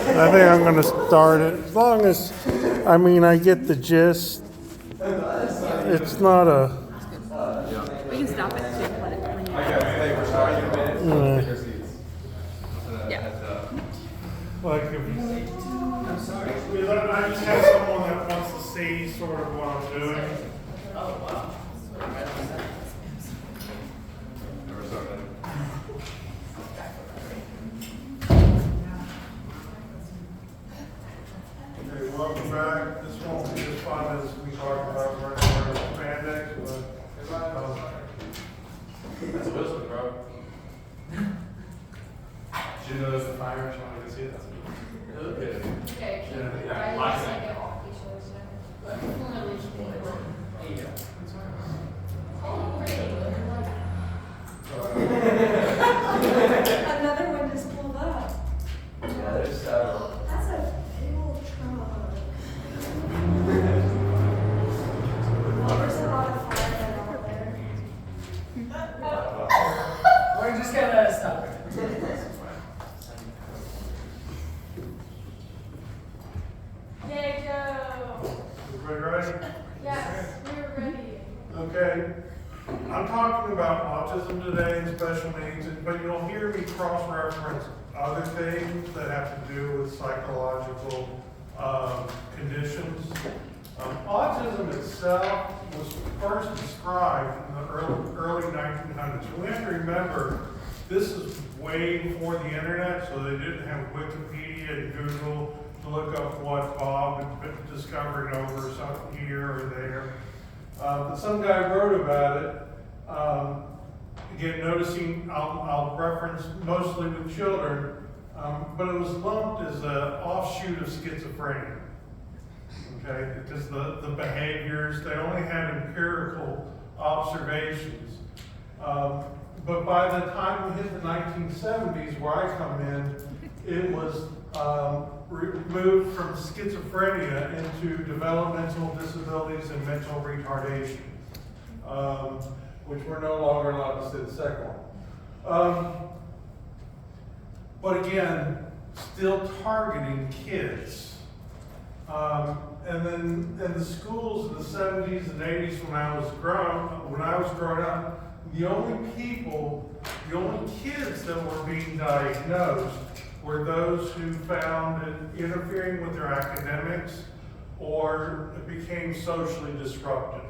I think I'm going to start it. As long as, I mean, I get the gist. It's not a. We can stop it too when you. Yeah. Like if I just have someone that wants to see sort of what I'm doing. Okay, welcome back. This won't be as fun as we talked about running spandex, but That's a whistle, bro. Did you know there's a fire? Just wanted to see it. That's okay. Okay, Yeah, I lock guess it. I get walkie shows Another one just pulled up. Yeah, there's several. That's a big old truck. There's a lot of firemen out there. We're just gonna stop it. Yay, Joe! everybody ready? Yes, we're ready. Okay. I'm talking about autism today and special needs, but you'll hear me cross-reference other things that have to do with psychological conditions. Autism itself was first described in the early 1900s. We have to remember this is way before the internet, so they didn't have Wikipedia and Google to look up what Bob had been discovering over something here or there. But some guy wrote about it. Again, noticing, I'll reference mostly with children, but it was lumped as an offshoot of schizophrenia. Okay, because the behaviors, they only had empirical observations. But by the time we hit the 1970s, where I come in, it was moved from schizophrenia into developmental disabilities and mental retardation, which we're no longer allowed to say the second one. But again, still targeting kids. And then in the schools in the 70s and 80s when I was growing up, the only kids that were being diagnosed were those who found it interfering with their academics or it became socially disruptive.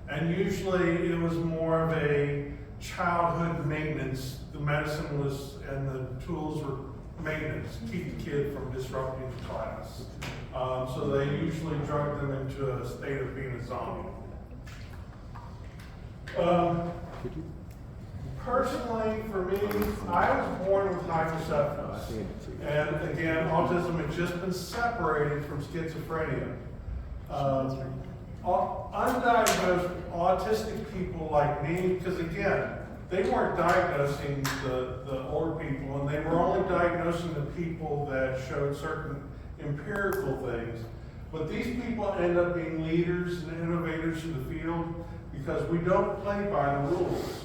And usually it was more of a childhood maintenance. The medicine was, and the tools were maintenance, keep the kid from disrupting the class. So they usually drug them into a state of being a zombie. Personally, for me, I was born with hydrocephalus. And again, autism had just been separated from schizophrenia. Undiagnosed autistic people like me, because again, they weren't diagnosing the older people, and they were only diagnosing the people that showed certain empirical things. But these people end up being leaders and innovators in the field because we don't play by the rules.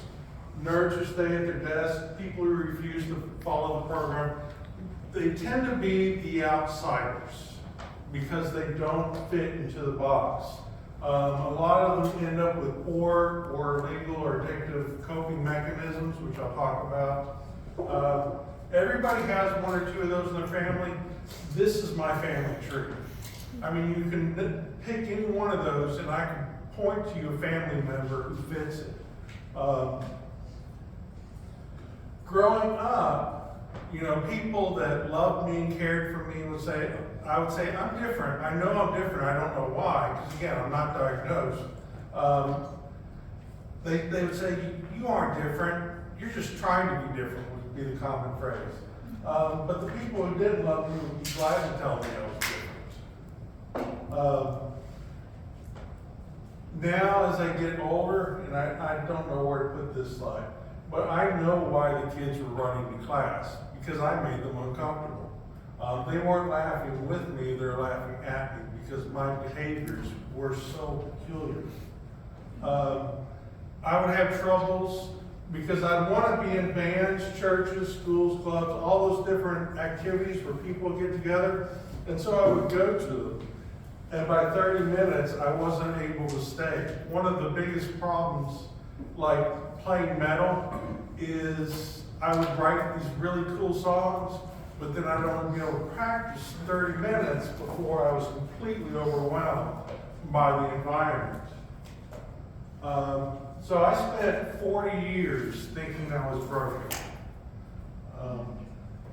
Nerds who stay at their desk, people who refuse to follow the program, they tend to be the outsiders because they don't fit into the box. A lot of them end up with poor or illegal or addictive coping mechanisms, which I'll talk about. Everybody has one or two of those in their family. This is my family tree. I mean, you can pick any one of those and I can point to you a family member who fits it. Growing up, people that loved me and cared for me would say, I would say, I'm different. I know I'm different. I don't know why, because again, I'm not diagnosed. They would say, you aren't different. You're just trying to be different, would be the common phrase. But the people who did love me would be glad to tell me I was different. Now, as I get older, and I don't know where to put this slide, but I know why the kids were running to class, because I made them uncomfortable. They weren't laughing with me, they were laughing at me because my behaviors were so peculiar. I would have troubles because I want to be in bands, churches, schools, clubs, all those different activities where people get together. And so I would go to them. And by 30 minutes, I wasn't able to stay. One of the biggest problems, like playing metal, is I would write these really cool songs, but then I'd only be able to practice 30 minutes before I was completely overwhelmed by the environment. So I spent 40 years thinking I was broken.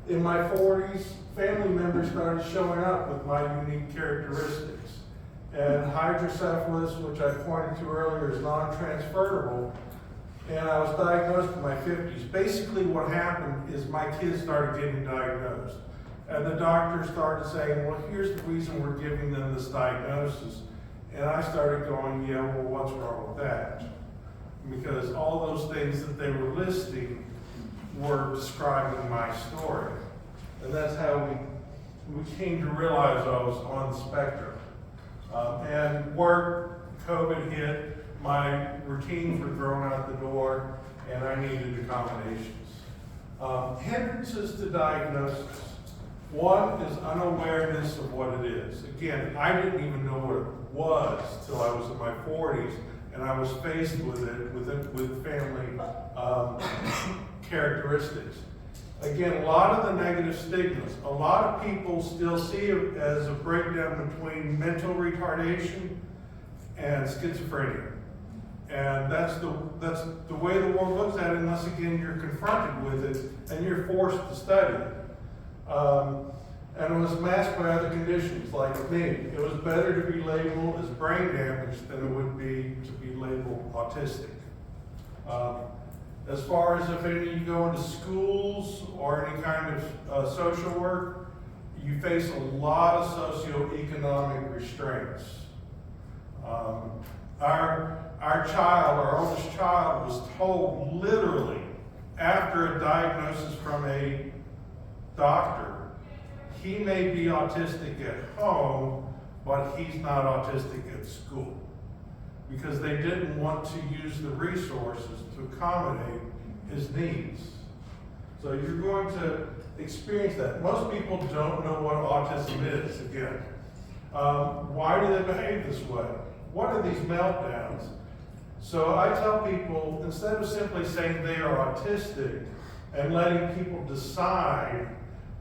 In my 40s, family members started showing up with my unique characteristics. And hydrocephalus, which I pointed to earlier, is non-transferable. And I was diagnosed in my 50s. Basically what happened is my kids started getting diagnosed. And the doctor started saying, well, here's the reason we're giving them this diagnosis. And I started going, yeah, well, what's wrong with that? Because all those things that they were listing were describing my story. And that's how we came to realize I was on the spectrum. And work, COVID hit, my routines were thrown out the door, and I needed accommodations. Hindrances to diagnosis. One is unawareness of what it is. Again, I didn't even know what it was till I was in my 40s, and I was faced with it with family characteristics. Again, a lot of the negative stigmas. A lot of people still see it as a breakdown between mental retardation and schizophrenia. And that's the way the world looks at it, unless again you're confronted with it and you're forced to study it. And it was masked by other conditions like me. It was better to be labeled as brain damage than it would be to be labeled autistic. As far as if any you go into schools or any kind of social work, you face a lot of socioeconomic restraints. Our oldest child was told literally after a diagnosis from a doctor, he may be autistic at home, but he's not autistic at school. Because they didn't want to use the resources to accommodate his needs. So you're going to experience that. Most people don't know what autism is, again. Why do they behave this way? What are these meltdowns? So I tell people, instead of simply saying they are autistic and letting people decide,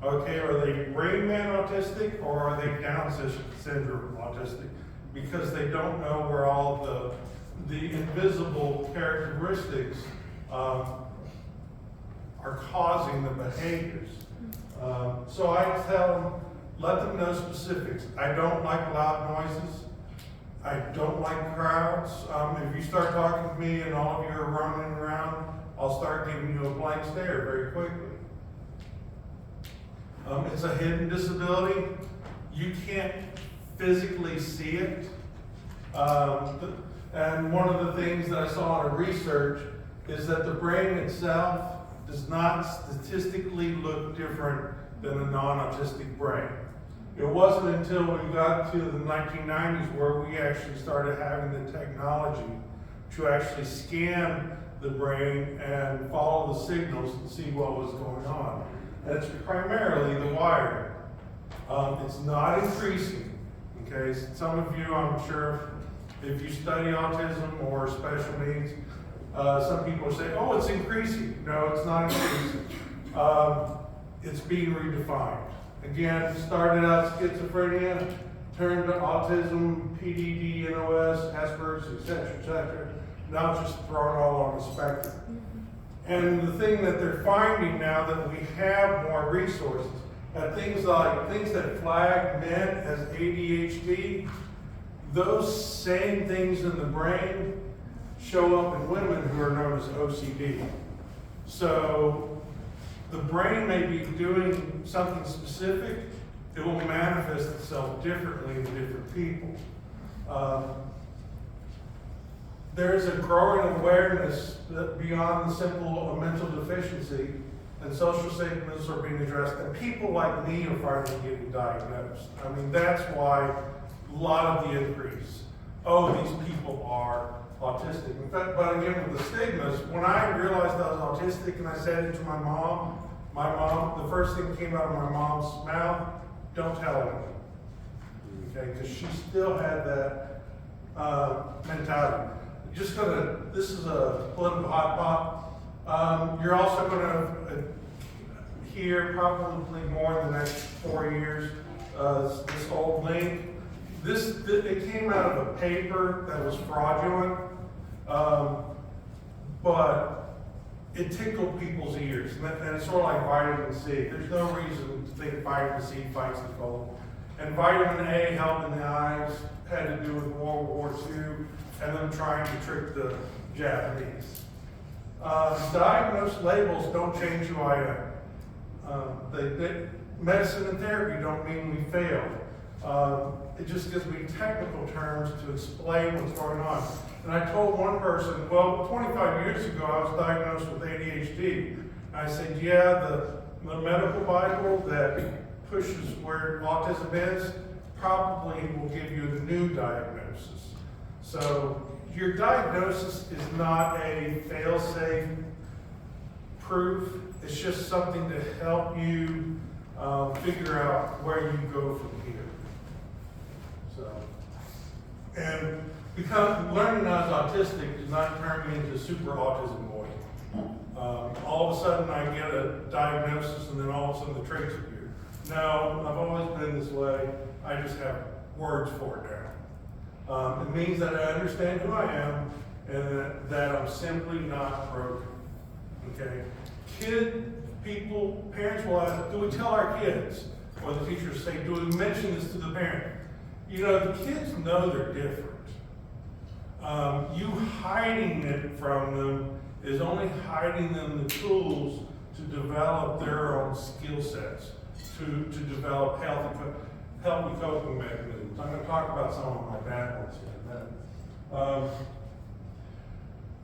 okay, are they Rain Man autistic or are they Down syndrome autistic? Because they don't know where all the invisible characteristics are causing the behaviors. So I tell them, let them know specifics. I don't like loud noises. I don't like crowds. If you start talking to me and all of you are running around, I'll start giving you a blank stare very quickly. It's a hidden disability. You can't physically see it. And one of the things that I saw in research is that the brain itself does not statistically look different than a non-autistic brain. It wasn't until we got to the 1990s where we actually started having the technology to actually scan the brain and follow the signals and see what was going on. And it's primarily the wiring. It's not increasing. Okay, some of you, I'm sure, if you study autism or special needs, some people say, oh, it's increasing. No, it's not increasing. It's being redefined. Again, it started out schizophrenia, turned to autism, PDD, NOS, Asperger's, etc. Now it's just thrown all on the spectrum. And the thing that they're finding now that we have more resources, things that flag men as ADHD, those same things in the brain show up in women who are known as OCD. So the brain may be doing something specific, it will manifest itself differently in different people. There's a growing awareness that beyond the simple mental deficiency and social sickness are being addressed, and people like me are finally getting diagnosed. I mean, that's why a lot of the increase. Oh, these people are autistic. In fact, but again, with the stigmas, when I realized I was autistic and I said it to my mom, the first thing that came out of my mom's mouth, don't tell anyone. Okay, because she still had that mentality. This is a political hot pot. You're also gonna hear probably more in the next 4 years, this old link. It came out of a paper that was fraudulent, but it tickled people's ears. And it's sort of like vitamin C. There's no reason to think vitamin C fights the cold. And vitamin A helping the eyes had to do with World War II and them trying to trick the Japanese. Diagnosed labels don't change who I am. Medicine and therapy don't mean we failed. It just gives me technical terms to explain what's going on. And I told one person, well, 25 years ago I was diagnosed with ADHD. I said, yeah, the medical Bible that pushes where autism is probably will give you a new diagnosis. So your diagnosis is not a fail-safe proof. It's just something to help you figure out where you go from here. So, and learning I was autistic did not turn me into super autism boy. All of a sudden I get a diagnosis and then all of a sudden the traits appear. No, I've always been this way. I just have words for it now. It means that I understand who I am and that I'm simply not broken. Okay? Parents will ask, do we tell our kids? Or the teachers say, do we mention this to the parent? You know, the kids know they're different. You hiding it from them is only hiding them the tools to develop their own skill sets, to develop healthy coping mechanisms. I'm going to talk about some of my bad ones here in a minute.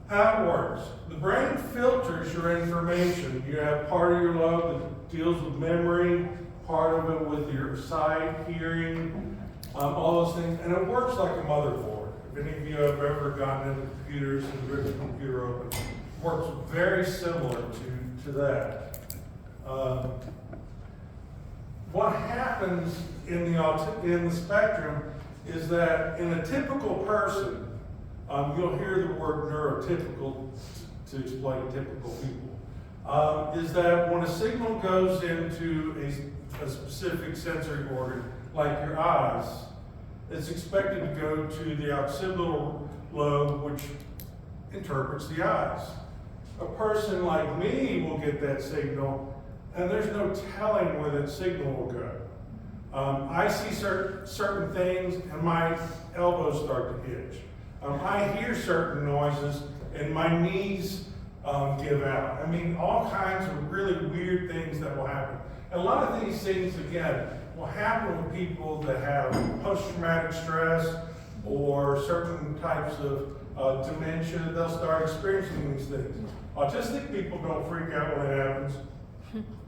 How it works. The brain filters your information. You have part of your lobe that deals with memory, part of it with your sight, hearing, all those things, and it works like a motherboard. If any of you have ever gotten into computers and ripped the computer open, it works very similar to that. What happens in the spectrum is that in a typical person, you'll hear the word neurotypical to explain typical people, is that when a signal goes into a specific sensory organ, like your eyes, it's expected to go to the occipital lobe, which interprets the eyes. A person like me will get that signal, and there's no telling where that signal will go. I see certain things, and my elbows start to itch. I hear certain noises, and my knees give out. I mean, all kinds of really weird things that will happen. And a lot of these things, again, will happen with people that have post-traumatic stress or certain types of dementia. They'll start experiencing these things. Autistic people don't freak out when it happens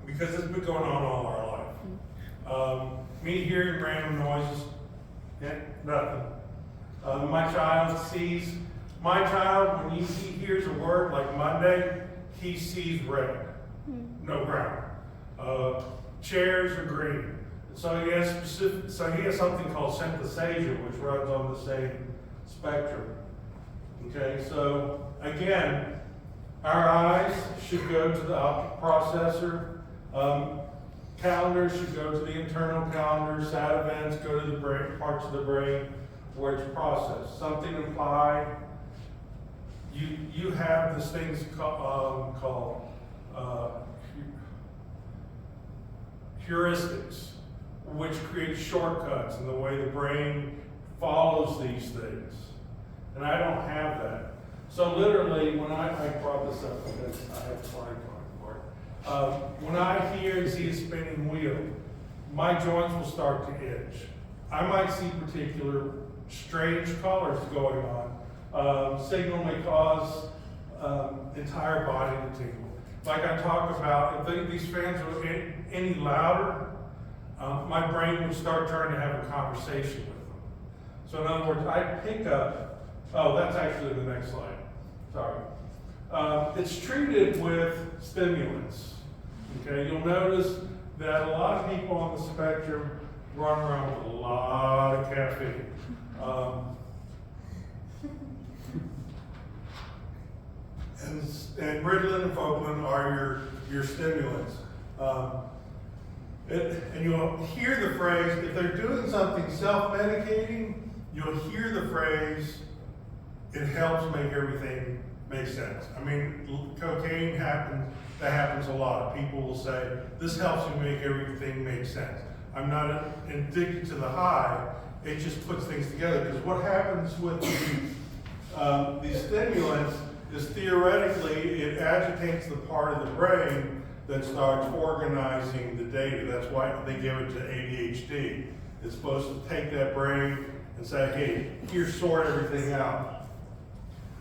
because it's been going on all our life. Me hearing random noises, nothing. My child, when he hears a word like Monday, he sees red, no brown. Chairs are green. So he has something called synesthesia, which runs on the same spectrum. Okay, so again, our eyes should go to the optic processor. Calendars should go to the internal calendar. SAT events go to the brain, parts of the brain where it's processed. Something implied. You have this thing called heuristics, which create shortcuts in the way the brain follows these things. And I don't have that. So literally, when I brought this up because I have a slide for it. When I hear and see a spinning wheel, my joints will start to itch. I might see particular strange colors going on. Signal may cause entire body to tingle. Like I talked about, if these fans were any louder, my brain would start trying to have a conversation with them. So in other words, I pick up Oh, that's actually the next slide. Sorry. It's treated with stimulants. Okay, you'll notice that a lot of people on the spectrum run around with a lot of caffeine. And Ritalin and Focalin are your stimulants. And you'll hear the phrase, if they're doing something self-medicating, you'll hear the phrase, it helps make everything make sense. I mean, cocaine that happens a lot. People will say, this helps me make everything make sense. I'm not addicted to the high, it just puts things together. Because what happens with these stimulants is theoretically, it agitates the part of the brain that starts organizing the data. That's why they give it to ADHD. It's supposed to take that brain and say, hey, here, sort everything out.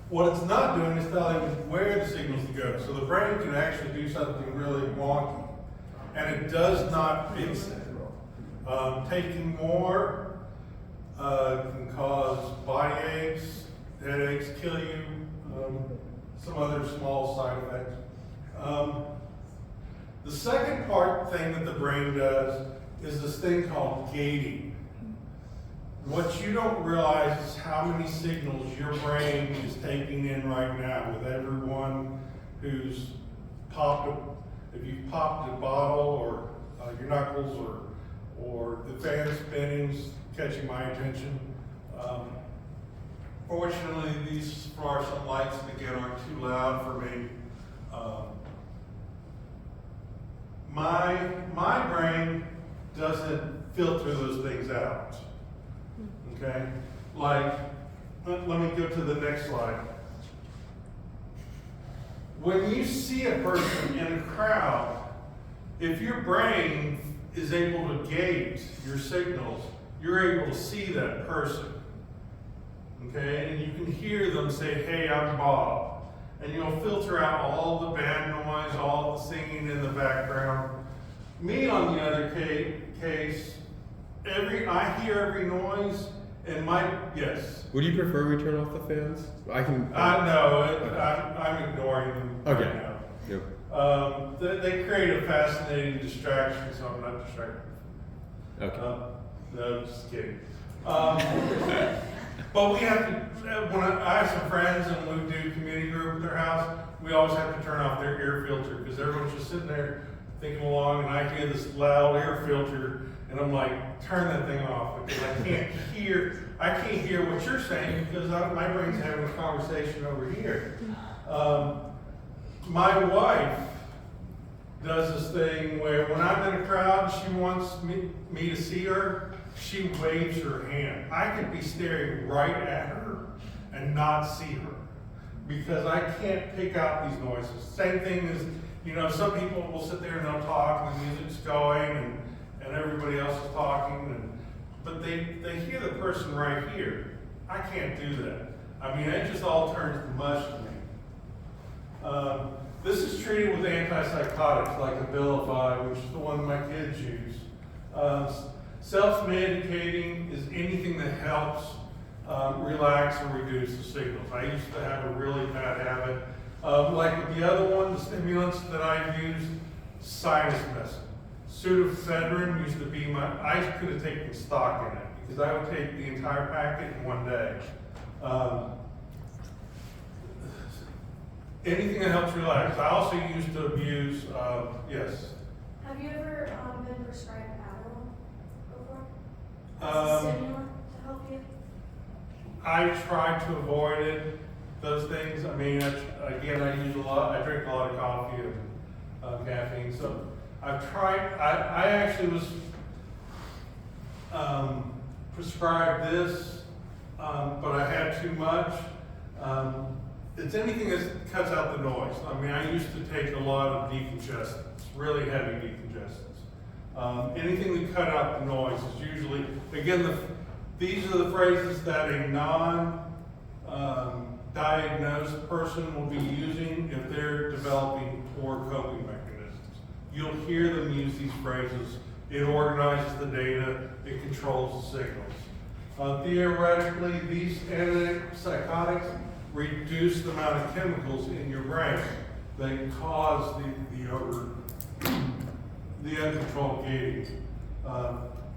What it's not doing is telling where the signals to go. So the brain can actually do something really wonky. And it does not fix it. Taking more can cause body aches, headaches, kill you, some other small side effects. The second thing that the brain does is this thing called gating. What you don't realize is how many signals your brain is taking in right now with everyone who's if you've popped a bottle or your knuckles or the fan spinning's catching my attention. Fortunately, these fluorescent lights again aren't too loud for me. My brain doesn't filter those things out. Okay? Like, let me go to the next slide. When you see a person in a crowd, if your brain is able to gauge your signals, you're able to see that person. Okay? And you can hear them say, hey, I'm Bob. And you'll filter out all the bad noise, all the singing in the background. Me, on the other case, I hear every noise, and yes. Would you prefer we turn off the fans? I can. No, I'm ignoring them Okay. right now. Yep. They create a fascinating distraction, so I'm not distracted. Okay. No, just kidding. But we have to, I have some friends and we do community group at their house, we always have to turn off their air filter because everyone's just sitting there thinking along and I hear this loud air filter and I'm like, turn that thing off because I can't hear what you're saying because my brain's having a conversation over here. My wife does this thing where when I'm in a crowd, she wants me to see her, she waves her hand. I could be staring right at her and not see her because I can't pick out these noises. Same thing as, some people will sit there and they'll talk and the music's going and everybody else is talking, but they hear the person right here. I can't do that. I mean, it just all turns to mush to me. This is treated with antipsychotics like Abilify, which is the one my kids use. Self-medicating is anything that helps relax or reduce the signals. I used to have a really bad habit. Like with the other one, the stimulants that I used, sinus medicine. Pseudoephedrine used to be I could have taken stock in it because I would take the entire packet in one day. Anything that helps relax. I also used to abuse, yes. Have you ever been prescribed Adderall before? As a stimulant to help you? I try to avoid those things. I mean, I drink a lot of coffee and caffeine. So I've tried, I actually was prescribed this, but I had too much. It's anything that cuts out the noise. I mean, I used to take a lot of decongestants, really heavy decongestants. Anything that cut out the noise is usually, again, these are the phrases that a non-diagnosed person will be using if they're developing poor coping mechanisms. You'll hear them use these phrases. It organizes the data, it controls the signals. Theoretically, these antipsychotics reduce the amount of chemicals in your brain that cause the uncontrolled gating.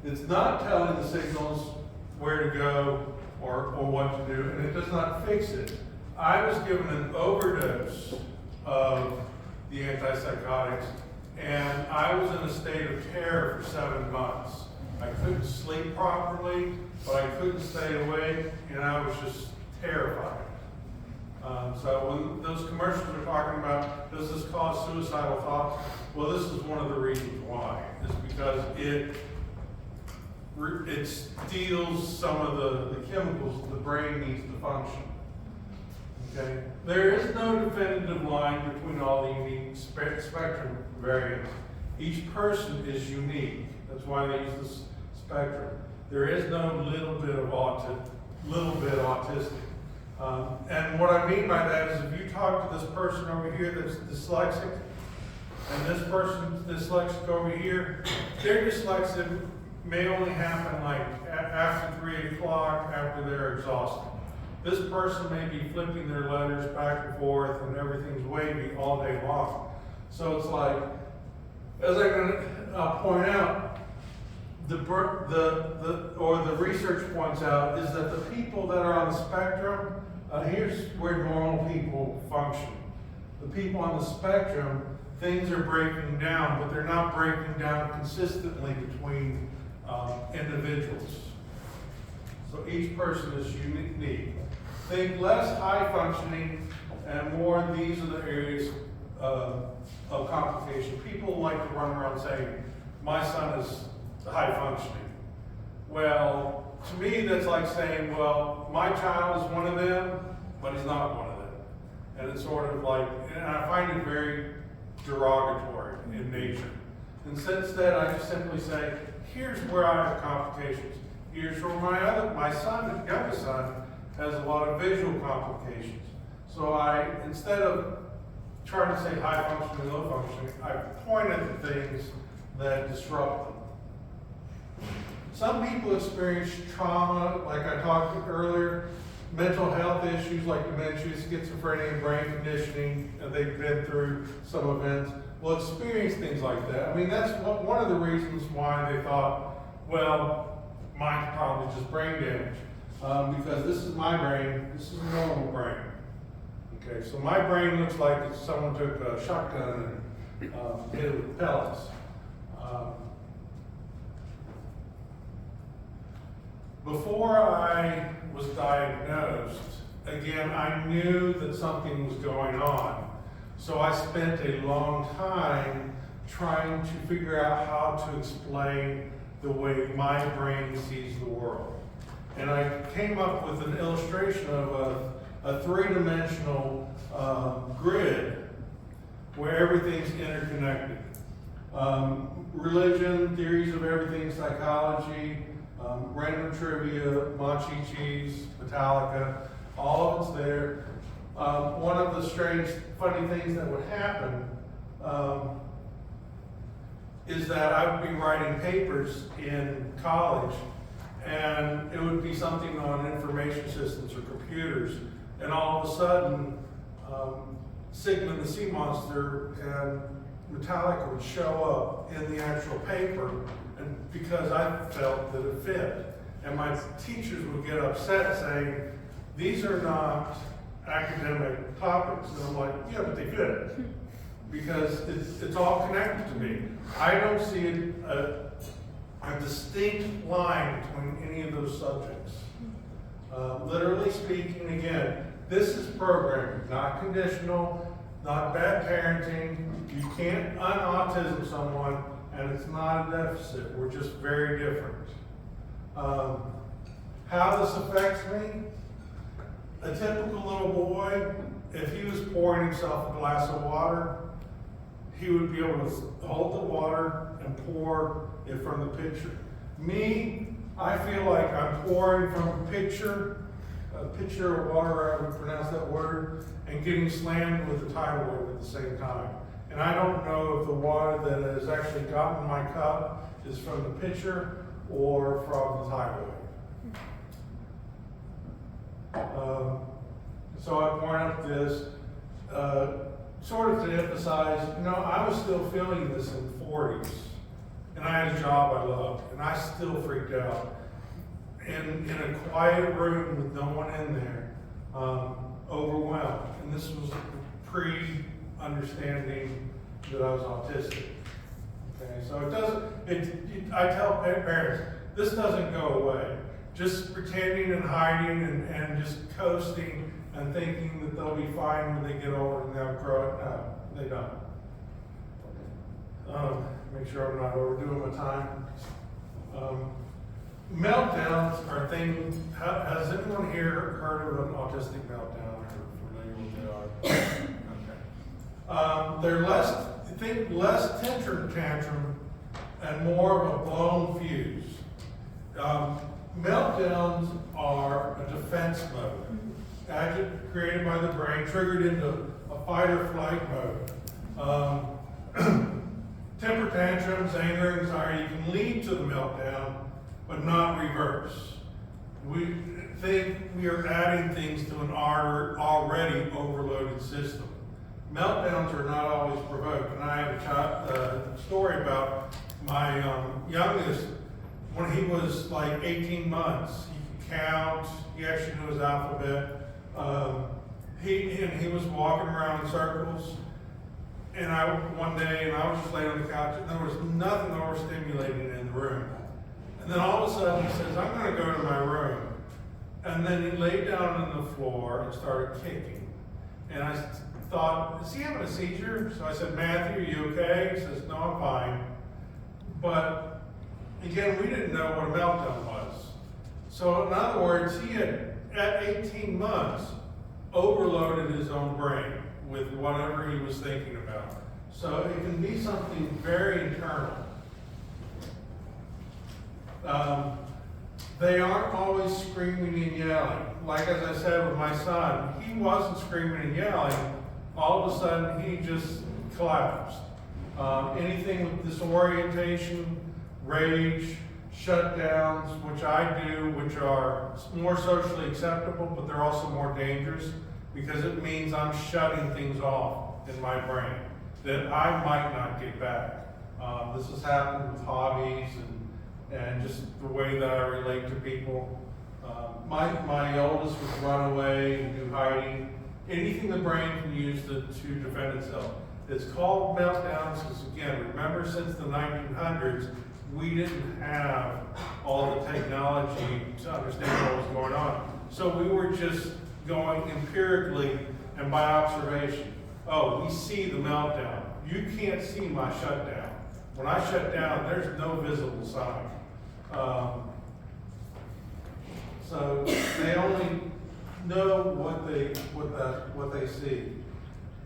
It's not telling the signals where to go or what to do, and it does not fix it. I was given an overdose of the antipsychotics, and I was in a state of terror for 7 months. I couldn't sleep properly, but I couldn't stay awake, and I was just terrified. So when those commercials are talking about, does this cause suicidal thoughts? Well, this is one of the reasons why. It's because it steals some of the chemicals the brain needs to function. Okay? There is no definitive line between all the unique spectrum variants. Each person is unique. That's why they use this spectrum. There is no little bit autistic. And what I mean by that is if you talk to this person over here that's dyslexic, and this person dyslexic over here, their dyslexia may only happen like after 3 o'clock, after they're exhausted. This person may be flipping their letters back and forth and everything's wavy all day long. So it's like, as I'm going to point out, the research points out is that the people that are on the spectrum, here's where normal people function. The people on the spectrum, things are breaking down, but they're not breaking down consistently between individuals. So each person is unique. Think less high functioning and more these are the areas of complication. People like to run around saying, my son is high functioning. Well, to me that's like saying, well, my child is one of them, but he's not one of them. And it's sort of like, and I find it very derogatory in nature. Instead, I just simply say, here's where I have complications. Here's where my son, youngest son, has a lot of visual complications. So instead of trying to say high functioning, low functioning, I point at the things that disrupt them. Some people experience trauma, like I talked about earlier, mental health issues like dementia, schizophrenia, brain conditioning, and they've been through some events, will experience things like that. I mean, that's one of the reasons why they thought, well, mine's probably just brain damage. Because this is my brain, this is a normal brain. Okay, so my brain looks like someone took a shotgun and hit it with pellets. Before I was diagnosed, again, I knew that something was going on. So I spent a long time trying to figure out how to explain the way my brain sees the world. And I came up with an illustration of a three-dimensional grid where everything's interconnected. Religion, theories of everything, psychology, random trivia, Machi cheese, Metallica, all of it's there. One of the strange, funny things that would happen is that I would be writing papers in college, and it would be something on information systems or computers, and all of a sudden, Sigmund the Sea Monster and Metallica would show up in the actual paper, and because I felt that it fit. And my teachers would get upset saying, these are not academic topics. And I'm like, yeah, but they fit. Because it's all connected to me. I don't see a distinct line between any of those subjects. Literally speaking, again, this is programming, not conditional, not bad parenting. You can't un-autism someone, and it's not a deficit. We're just very different. How this affects me? A typical little boy, if he was pouring himself a glass of water, he would be able to hold the water and pour it from the pitcher. Me, I feel like I'm pouring from a pitcher of water, I would pronounce that word, and getting slammed with the tidal wave at the same time. And I don't know if the water that has actually gotten my cup is from the pitcher or from the tidal wave. So I point out this, sort of to emphasize, I was still feeling this in the 40s, and I had a job I loved, and I still freaked out. In a quiet room with no one in there, overwhelmed. And this was pre-understanding that I was autistic. Okay, so I tell parents, this doesn't go away. Just pretending and hiding and just coasting and thinking that they'll be fine when they get older and they'll grow up. No, they don't. Make sure I'm not overdoing my time. Meltdowns are things, has anyone here heard of an autistic meltdown or familiar with what they are? Okay. They're less tantrum and more of a blown fuse. Meltdowns are a defense mode, created by the brain, triggered into a fight or flight mode. Temper tantrums, anger, anxiety can lead to the meltdown, but not reverse. We think we are adding things to an already overloaded system. Meltdowns are not always provoked, and I have a story about my youngest. When he was like 18 months, he could count, he actually knew his alphabet. He was walking around in circles, and one day I was just laying on the couch, and there was nothing overstimulating in the room. And then all of a sudden he says, I'm going to go to my room. And then he laid down on the floor and started kicking. And I thought, is he having a seizure? So I said, Matthew, are you okay? He says, no, I'm fine. But again, we didn't know what a meltdown was. So in other words, he had, at 18 months, overloaded his own brain with whatever he was thinking about. So it can be something very internal. They aren't always screaming and yelling. Like as I said with my son, he wasn't screaming and yelling. All of a sudden, he just collapsed. Anything with disorientation, rage, shutdowns, which I do, which are more socially acceptable, but they're also more dangerous because it means I'm shutting things off in my brain that I might not get back. This has happened with hobbies and just the way that I relate to people. My oldest would run away and do hiding. Anything the brain can use to defend itself. It's called meltdowns because, again, remember since the 1900s, we didn't have all the technology to understand what was going on. So we were just going empirically and by observation. Oh, we see the meltdown. You can't see my shutdown. When I shut down, there's no visible sign. So they only know what they see.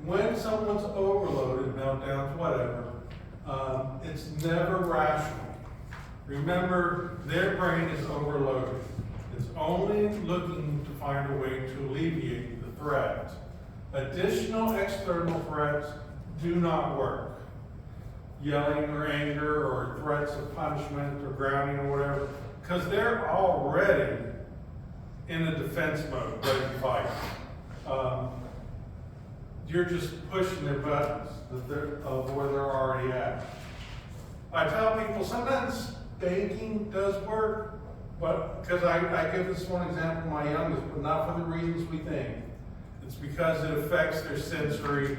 When someone's overloaded, meltdowns, whatever, it's never rational. Remember, their brain is overloaded. It's only looking to find a way to alleviate the threat. Additional external threats do not work. Yelling or anger or threats of punishment or grounding or whatever, because they're already in a defense mode, ready to fight. You're just pushing their buttons of where they're already at. I tell people sometimes banking does work, but because I give this one example, my youngest, but not for the reasons we think. It's because it affects their sensory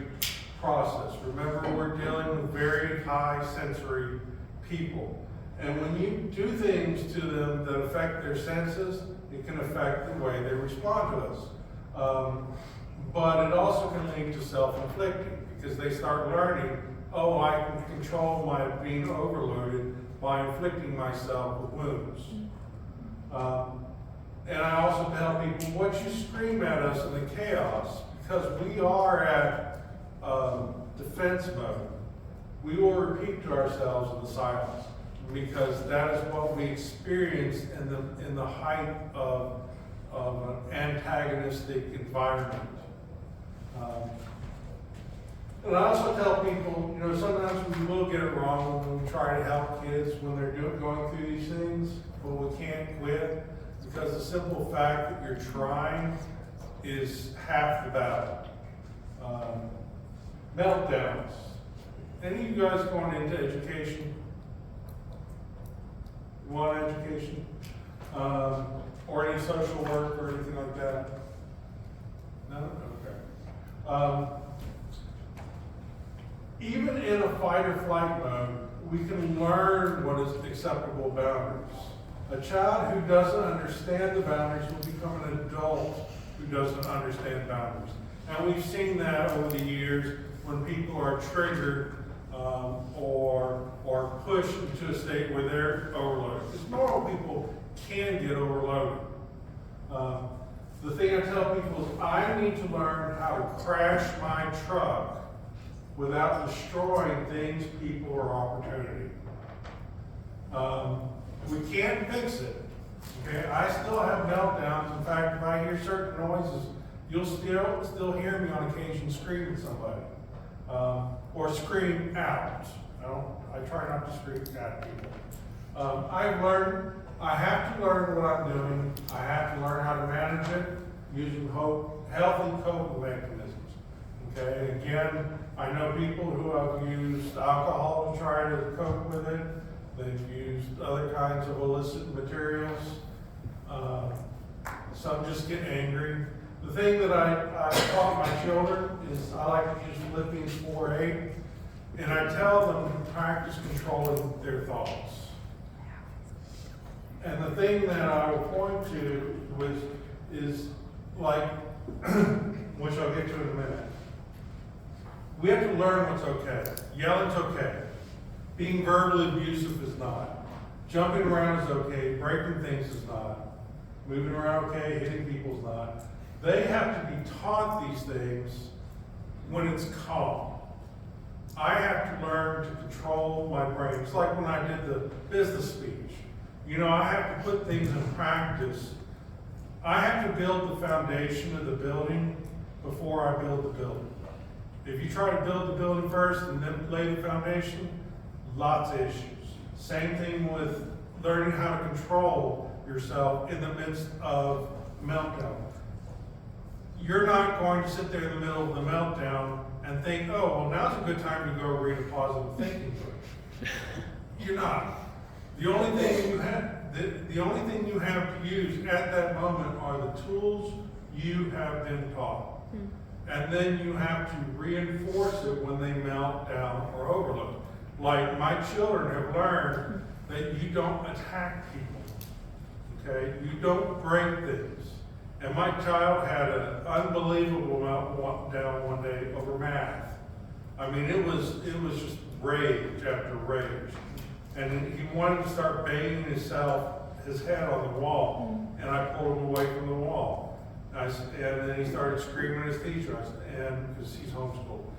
process. Remember, we're dealing with very high sensory people. And when you do things to them that affect their senses, it can affect the way they respond to us. But it also can lead to self-inflicting because they start learning, oh, I can control my being overloaded by inflicting myself with wounds. And I also tell people, what you scream at us in the chaos, because we are at defense mode, we will repeat to ourselves in the silence, because that is what we experienced in the height of an antagonistic environment. And I also tell people, sometimes we will get it wrong when we try to help kids when they're going through these things, but we can't quit because the simple fact that you're trying is half the battle. Meltdowns. Any of you guys going into education? Want education? Or any social work or anything like that? No? Okay. Even in a fight or flight mode, we can learn what is acceptable boundaries. A child who doesn't understand the boundaries will become an adult who doesn't understand boundaries. And we've seen that over the years when people are triggered or pushed into a state where they're overloaded. Because normal people can get overloaded. The thing I tell people is I need to learn how to crash my truck without destroying things, people, or opportunity. We can't fix it. Okay, I still have meltdowns. In fact, if I hear certain noises, you'll still hear me on occasion scream at somebody, or scream out. I try not to scream at people. I've learned I have to learn what I'm doing. I have to learn how to manage it using healthy coping mechanisms. Okay, again, I know people who have used alcohol to try to cope with it. They've used other kinds of illicit materials. Some just get angry. The thing that I taught my children is I like to use Philippians 4:8, and I tell them to practice controlling their thoughts. And the thing that I will point to is like, which I'll get to in a minute. We have to learn what's okay. Yelling's okay. Being verbally abusive is not. Jumping around is okay. Breaking things is not. Moving around okay. Hitting people is not. They have to be taught these things when it's calm. I have to learn to control my brain. It's like when I did the business speech. You know, I have to put things in practice. I have to build the foundation of the building before I build the building. If you try to build the building first and then lay the foundation, lots of issues. Same thing with learning how to control yourself in the midst of meltdown. You're not going to sit there in the middle of the meltdown and think, oh, well, now's a good time to go read a positive thinking book. You're not. The only thing you have to use at that moment are the tools you have been taught. And then you have to reinforce it when they melt down or overload. Like my children have learned that you don't attack people. Okay? You don't break things. And my child had an unbelievable meltdown one day over math. I mean, it was just rage after rage. And he wanted to start banging his head on the wall, and I pulled him away from the wall. And then he started screaming at his teacher, because he's homeschooled.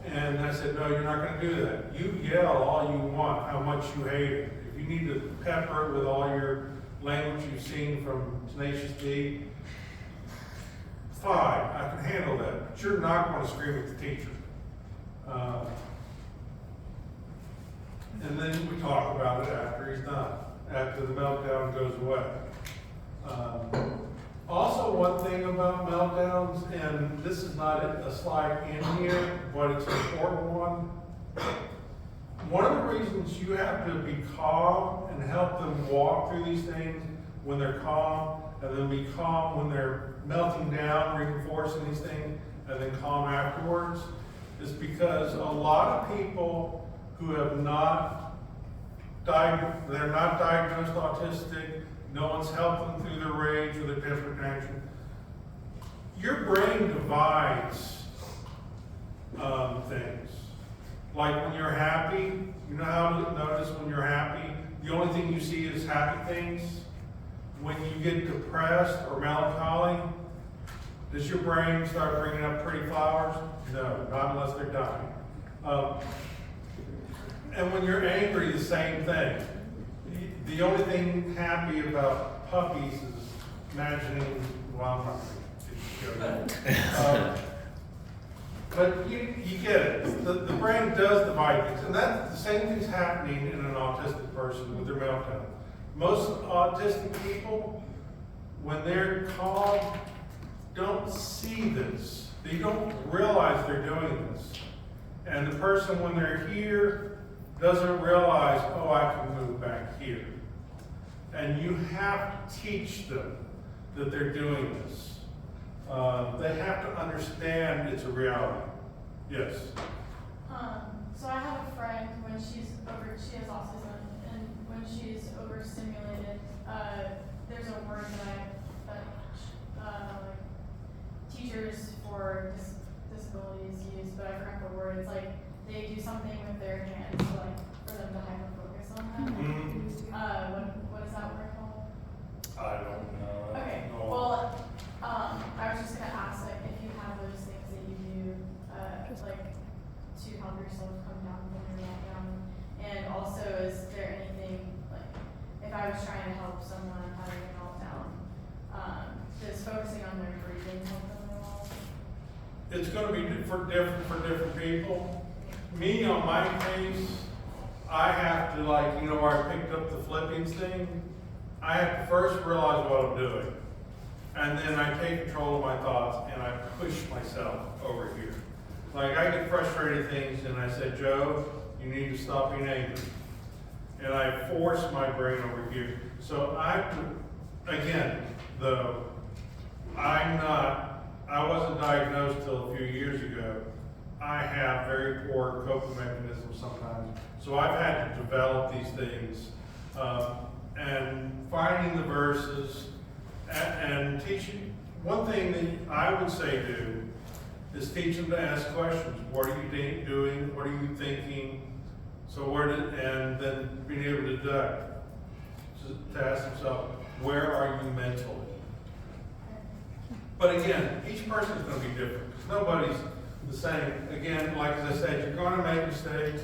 And I said, no, you're not going to do that. You yell all you want, how much you hate it. If you need to pepper it with all your language you've seen from Tenacious D, fine, I can handle that. But you're not going to scream at the teacher. And then we talk about it after he's done, after the meltdown goes away. Also, one thing about meltdowns, and this is not a slide in here, but it's an important one. One of the reasons you have to be calm and help them walk through these things when they're calm, and then be calm when they're melting down, reinforcing these things, and then calm afterwards, is because a lot of people who have they're not diagnosed autistic, no one's helped them through their rage or their temper tantrum. Your brain divides things. Like when you're happy, you know how to notice when you're happy, the only thing you see is happy things. When you get depressed or melancholy, does your brain start bringing up pretty flowers? No, not unless they're dying. And when you're angry, the same thing. The only thing happy about puppies is imagining, well, I'm not going to but you get it. The brain does divide things. And that's the same thing's happening in an autistic person with their meltdown. Most autistic people, when they're calm, don't see this. They don't realize they're doing this. And the person, when they're here, doesn't realize, oh, I can move back here. And you have to teach them that they're doing this. They have to understand it's a reality. Yes? So I have a friend when she has autism, and when she's overstimulated, there's a word that teachers for disabilities use, but I forgot the word. It's like they do something with their hands, so like for them to hyper focus on that. What is that word called? I don't know. Okay. Well, I was just gonna ask like if you have those things that you do, like to help yourself come down when you're not down, and also is there anything like if I was trying to help someone having a meltdown, does focusing on their breathing help them at all? It's going to be different for different people. Me, on my case, I have to, like, you know, where I picked up the flipping thing, I have to first realize what I'm doing. And then I take control of my thoughts and I push myself over here. Like, I get frustrated things and I said, Joe, you need to stop being angry. And I force my brain over here. So again, though, I wasn't diagnosed till a few years ago. I have very poor coping mechanisms sometimes. So I've had to develop these things. And finding the verses and teaching. One thing that I would say do is teach them to ask questions. What are you doing? What are you thinking? So and then being able to deduct. To ask themselves, where are you mentally? But again, each person is going to be different. Nobody's the same. Again, like as I said, you're going to make mistakes,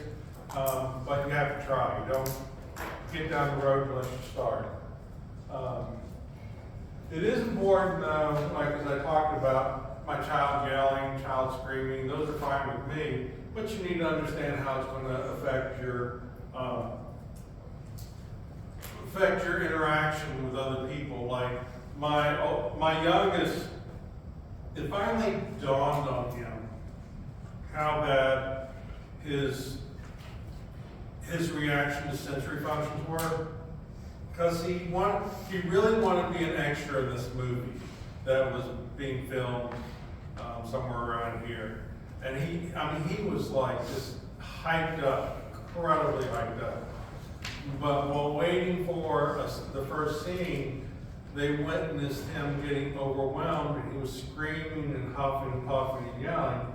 but you have to try. You don't get down the road unless you start. It is important, though, like as I talked about, my child yelling, child screaming, those are fine with me, but you need to understand how it's going to affect your interaction with other people. Like my youngest, it finally dawned on him how bad his reaction to sensory functions were, because he really wanted to be an extra in this movie that was being filmed somewhere around here, and he was like just hyped up, incredibly hyped up. But while waiting for the first scene, they witnessed him getting overwhelmed, and he was screaming and huffing and puffing and yelling.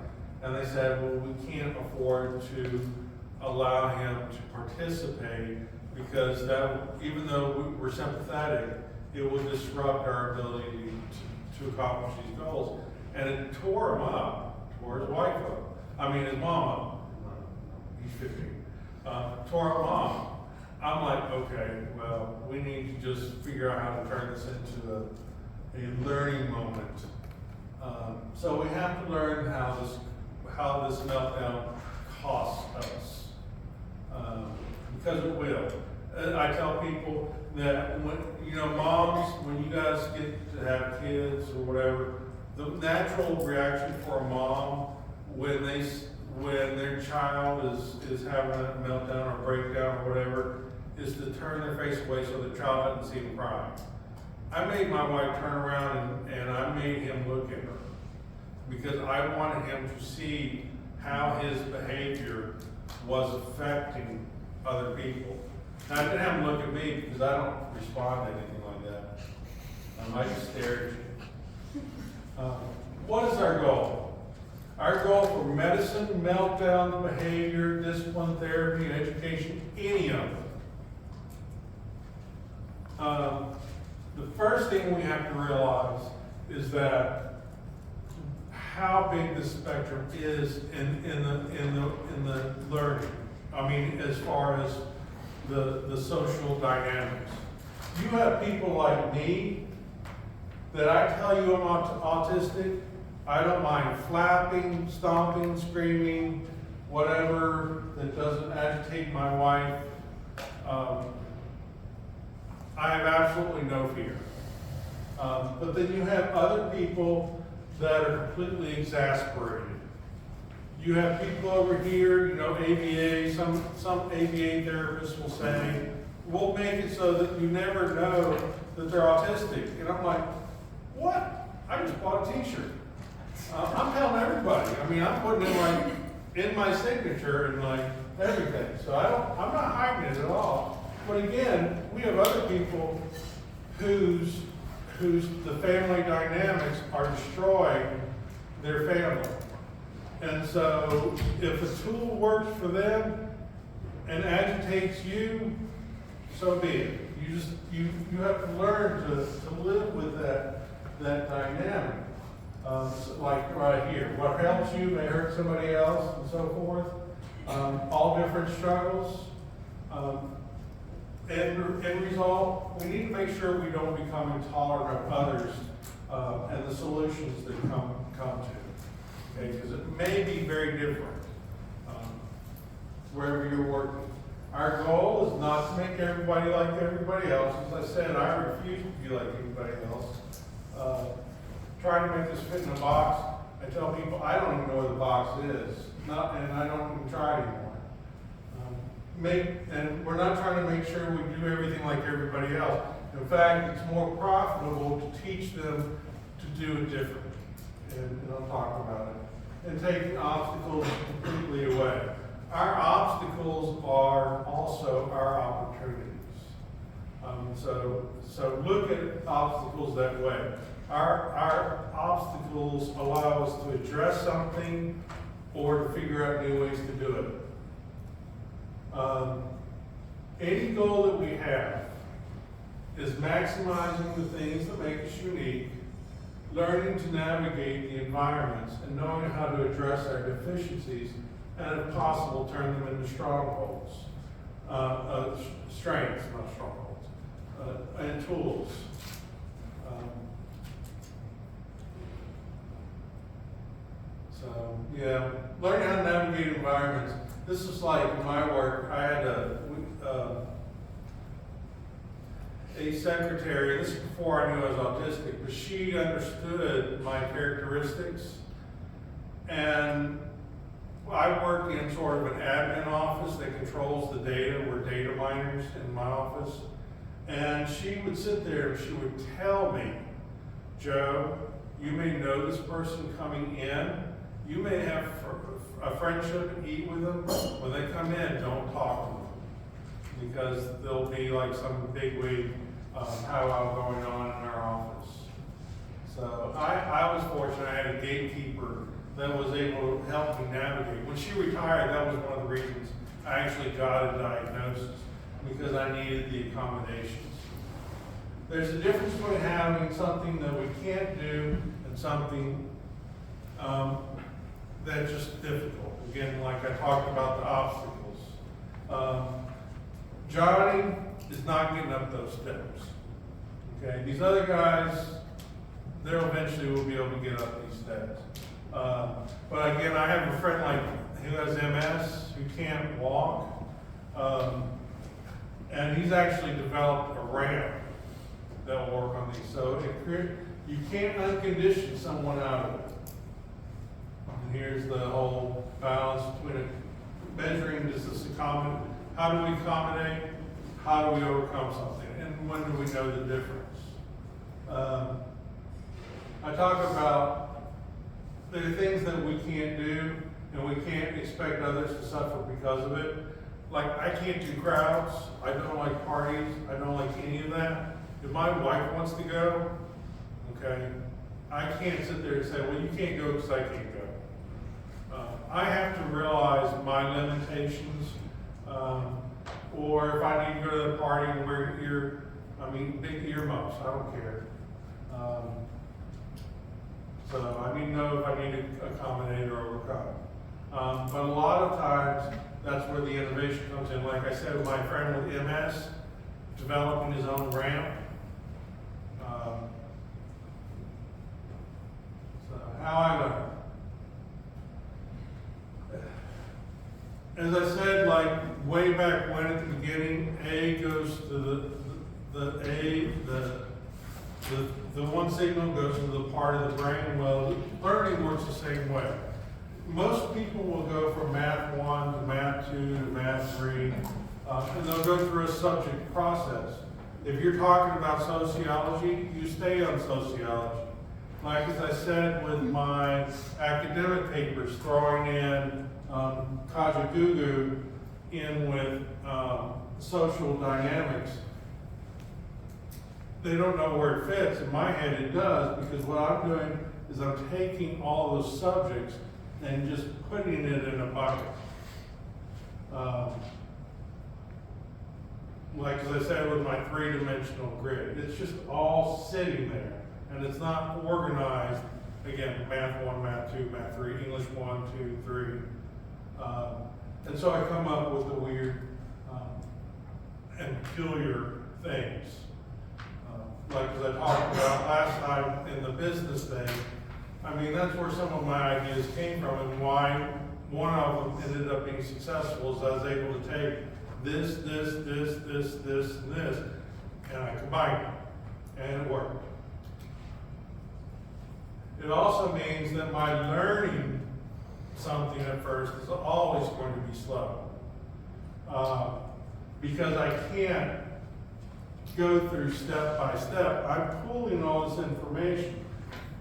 And they said, well, we can't afford to allow him to participate because even though we're sympathetic, it will disrupt our ability to accomplish these goals. And it tore him up, tore his wife up. His mom up. He's 15. Tore him up. I'm like, okay, well, we need to just figure out how to turn this into a learning moment. So we have to learn how this meltdown costs us, because it will. I tell people that moms, when you guys get to have kids or whatever, the natural reaction for a mom when their child is having a meltdown or breakdown or whatever, is to turn their face away so the child doesn't see them cry. I made my wife turn around and I made him look at her because I wanted him to see how his behavior was affecting other people. Now, I didn't have him look at me because I don't respond to anything like that. I just stare at you. What is our goal? Our goal for medicine, meltdown, behavior, discipline, therapy, education, any of them. The first thing we have to realize is that how big the spectrum is in the learning. As far as the social dynamics. You have people like me that I tell you I'm autistic. I don't mind flapping, stomping, screaming, whatever that doesn't agitate my wife. I have absolutely no fear. But then you have other people that are completely exasperated. You have people over here, ABA, some ABA therapists will say, we'll make it so that you never know that they're autistic. And I'm like, what? I just bought a t-shirt. I'm telling everybody. I mean, I'm putting it in my signature and everything. So I'm not hiding it at all. But again, we have other people whose the family dynamics are destroying their family. And so if a tool works for them and agitates you, so be it. You have to learn to live with that dynamic. Like right here, what helps you may hurt somebody else and so forth. All different struggles. End result, we need to make sure we don't become intolerant of others and the solutions that come to. Okay, because it may be very different wherever you're working. Our goal is not to make everybody like everybody else. As I said, I refuse to be like anybody else. Trying to make this fit in a box, I tell people I don't even know where the box is, and I don't even try anymore. And we're not trying to make sure we do everything like everybody else. In fact, it's more profitable to teach them to do it differently. And I'll talk about it. And take obstacles completely away. Our obstacles are also our opportunities. So look at obstacles that way. Our obstacles allow us to address something or to figure out new ways to do it. Any goal that we have is maximizing the things that make us unique, learning to navigate the environments, and knowing how to address our deficiencies, and if possible, turn them into strongholds. Strengths, not strongholds, and tools. Learning how to navigate environments. This is like in my work, I had a secretary, this is before I knew I was autistic, but she understood my characteristics. And I work in sort of an admin office that controls the data. We're data miners in my office. And she would sit there and she would tell me, Joe, you may know this person coming in. You may have a friendship and eat with them. When they come in, don't talk to them. Because there'll be like some bigwig powwow going on in our office. So I was fortunate. I had a gatekeeper that was able to help me navigate. When she retired, that was one of the reasons I actually got a diagnosis, because I needed the accommodations. There's a difference between having something that we can't do and something that's just difficult. Again, like I talked about the obstacles. Johnny is not getting up those steps. Okay, these other guys, they eventually will be able to get up these steps. But again, I have a friend who has MS, who can't walk, and he's actually developed a ramp that will work on these. So you can't uncondition someone out of it. And here's the whole balance between measuring, does this accommodate, how do we accommodate, how do we overcome something, and when do we know the difference? I talk about there are things that we can't do, and we can't expect others to suffer because of it. Like, I can't do crowds, I don't like parties, I don't like any of that. If my wife wants to go, okay, I can't sit there and say, well, you can't go because I can't go. I have to realize my limitations, or if I need to go to the party and wear big earmuffs, I don't care. So I need to know if I need to accommodate or overcome. But a lot of times, that's where the innovation comes in. Like I said, my friend with MS, developing his own ramp. So how I learned. As I said, like way back when at the beginning, A goes to the the one signal goes to the part of the brain. Well, learning works the same way. Most people will go from math 1 to math 2 to math 3, and they'll go through a subject process. If you're talking about sociology, you stay on sociology. Like as I said with my academic papers, throwing in Kajagoogoo in with social dynamics, they don't know where it fits. In my head it does, because what I'm doing is I'm taking all those subjects and just putting it in a bucket. Like as I said with my 3-dimensional grid, it's just all sitting there, and it's not organized. Again, math 1, math 2, math 3, English 1, 2, 3. And so I come up with the weird and peculiar things. Like as I talked about last time in the business thing, I mean, that's where some of my ideas came from, and why one of them ended up being successful is I was able to take this, and this, and I combined them, and it worked. It also means that my learning something at first is always going to be slow. Because I can't go through step by step. I'm pulling all this information,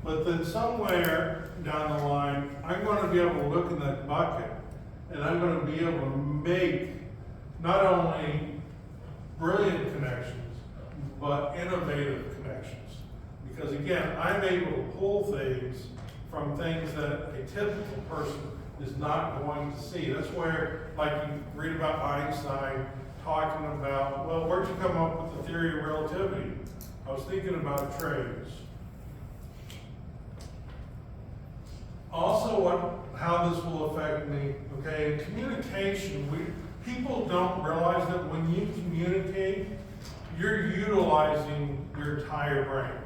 but then somewhere down the line, I'm going to be able to look in that bucket, and I'm going to be able to make not only brilliant connections, but innovative connections. Because again, I'm able to pull things from things that a typical person is not going to see. That's where, like you read about Einstein talking about, well, where'd you come up with the theory of relativity? I was thinking about trays. Also, how this will affect me, okay, in communication, people don't realize that when you communicate, you're utilizing your entire brain.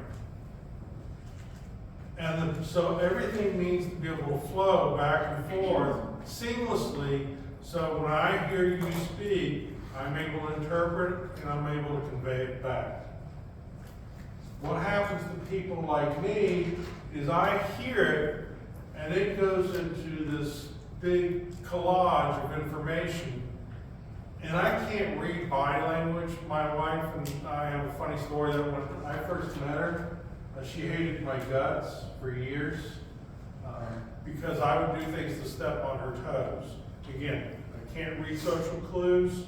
And so everything needs to be able to flow back and forth seamlessly, so when I hear you speak, I'm able to interpret and I'm able to convey it back. What happens to people like me is I hear it, and it goes into this big collage of information, and I can't read body language. My wife and I have a funny story that when I first met her, she hated my guts for years because I would do things to step on her toes. Again, I can't read social clues.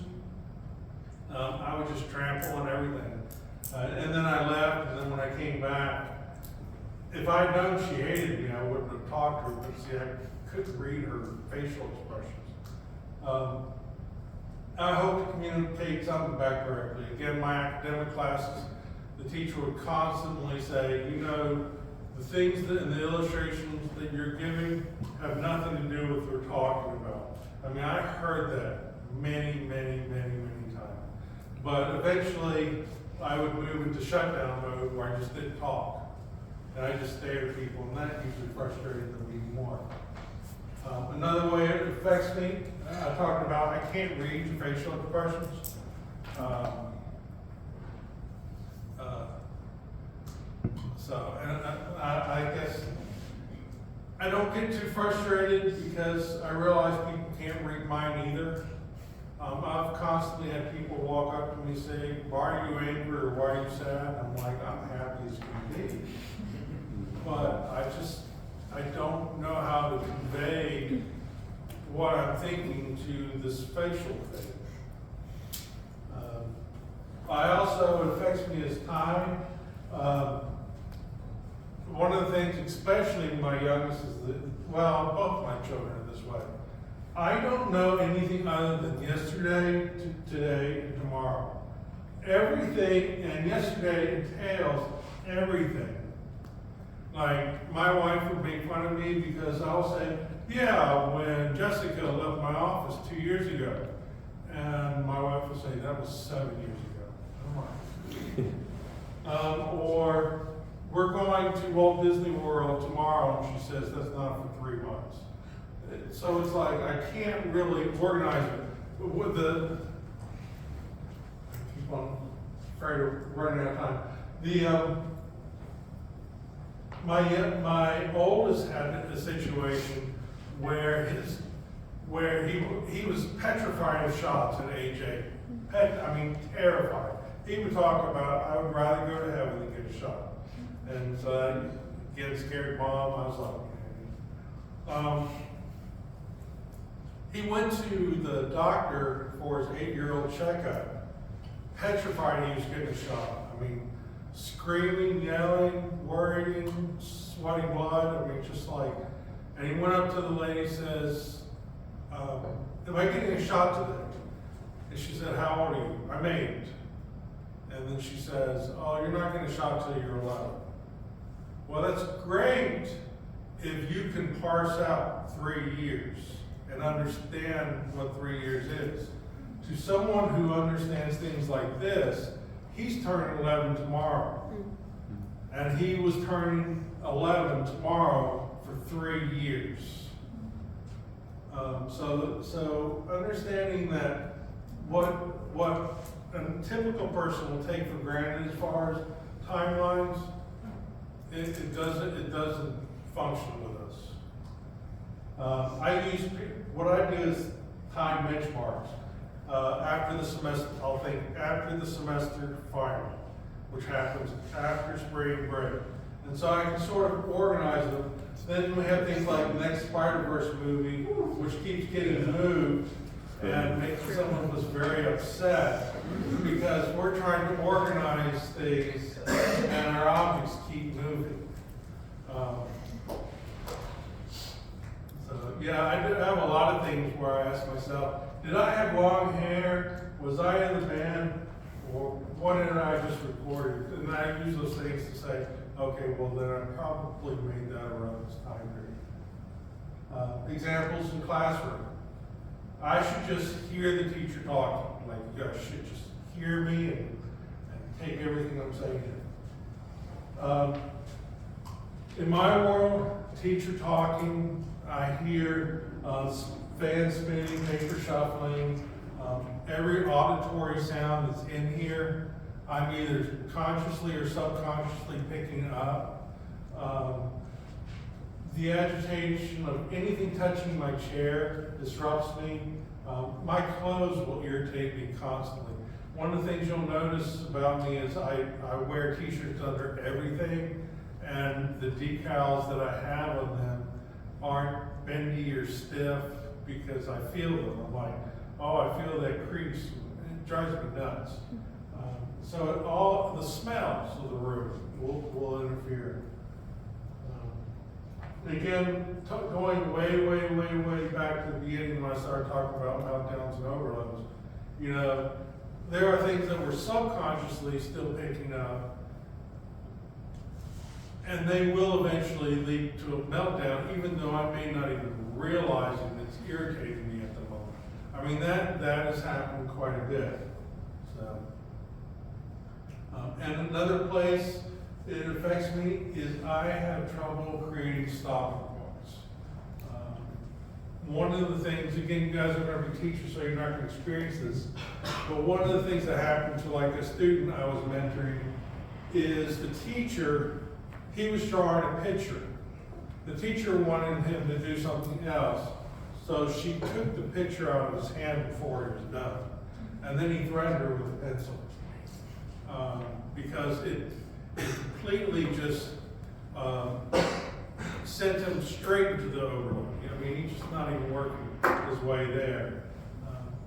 I would just trample on everything. And then I left, and then when I came back, if I'd known she hated me, I wouldn't have talked to her, but see, I couldn't read her facial expressions. I hope to communicate something back correctly. Again, my academic classes, the teacher would constantly say, you know, the things that in the illustrations that you're giving have nothing to do with what we're talking about. I mean, I heard that many times. But eventually, I would move into shutdown mode where I just didn't talk. And I just stared at people, and that usually frustrated them even more. Another way it affects me, I talked about I can't read facial expressions. And I guess I don't get too frustrated because I realize people can't read mine either. I've constantly had people walk up to me and say, why are you angry or why are you sad? I'm like, I'm happy as can be. But I don't know how to convey what I'm thinking to this facial thing. It affects me as time. One of the things, especially my youngest, is that, well, both my children are this way. I don't know anything other than yesterday, today, and tomorrow. Everything, and yesterday entails everything. Like, my wife would make fun of me because I'll say, yeah, when Jessica left my office 2 years ago. And my wife will say, that was 7 years ago. Come on. Or, we're going to Walt Disney World tomorrow, and she says, that's not for 3 months. So it's like, I can't really organize it. But with I keep on afraid of running out of time. my oldest had a situation where he was petrified of shots at age 8. Terrified. He would talk about, I would rather go to heaven than get a shot. And so, getting scared mom, I was like, he went to the doctor for his 8-year-old checkup, petrified he was getting a shot. Screaming, yelling, worrying, sweating blood. Just like, and he went up to the lady, says, am I getting a shot today? And she said, how old are you? I'm 8. And then she says, oh, you're not getting a shot till you're 11. Well, that's great if you can parse out 3 years and understand what 3 years is. To someone who understands things like this, he's turning 11 tomorrow. And he was turning 11 tomorrow for 3 years. So understanding that what a typical person will take for granted as far as timelines, it doesn't function with us. What I do is time benchmarks. After the semester, I'll think after the semester final, which happens after spring break. And so I can sort of organize them. Then we have things like the next Spider-Verse movie, which keeps getting moved and makes someone was very upset because we're trying to organize things and our objects keep moving. Yeah, I do have a lot of things where I ask myself, did I have long hair? Was I in the band? Or what did I just record? And I use those things to say, okay, well then I probably made that around this time period. Examples in classroom. I should just hear the teacher talking. Like, you guys should just hear me and take everything I'm saying. In my world, teacher talking, I hear fan spinning, paper shuffling, every auditory sound that's in here, I'm either consciously or subconsciously picking up. The agitation of anything touching my chair disrupts me. My clothes will irritate me constantly. One of the things you'll notice about me is I wear t-shirts under everything, and the decals that I have on them aren't bendy or stiff because I feel them. I'm like, oh, I feel that crease. It drives me nuts. So all the smells of the room will interfere. Again, going way back to the beginning when I started talking about meltdowns and overloads, there are things that we're subconsciously still picking up, and they will eventually lead to a meltdown, even though I may not even realize it's irritating me at the moment. That has happened quite a bit. So, and another place it affects me is I have trouble creating stopping points. One of the things, again, you guys are going to be teachers, so you're not going to experience this, but one of the things that happened to like a student I was mentoring is the teacher, he was drawing a picture. The teacher wanted him to do something else, so she took the picture out of his hand before it was done. And then he threatened her with a pencil. Because it completely just sent him straight into the overload. He's just not even working his way there.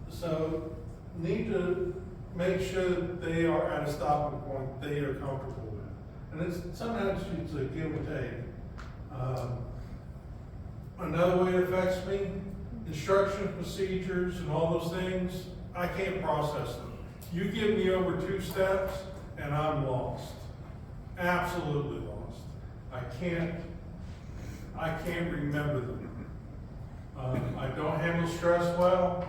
So need to make sure that they are at a stopping point they are comfortable with. And sometimes it's a give and take. Another way it affects me, instruction procedures and all those things, I can't process them. You give me over 2 steps and I'm lost. Absolutely lost. I can't remember them. I don't handle stress well.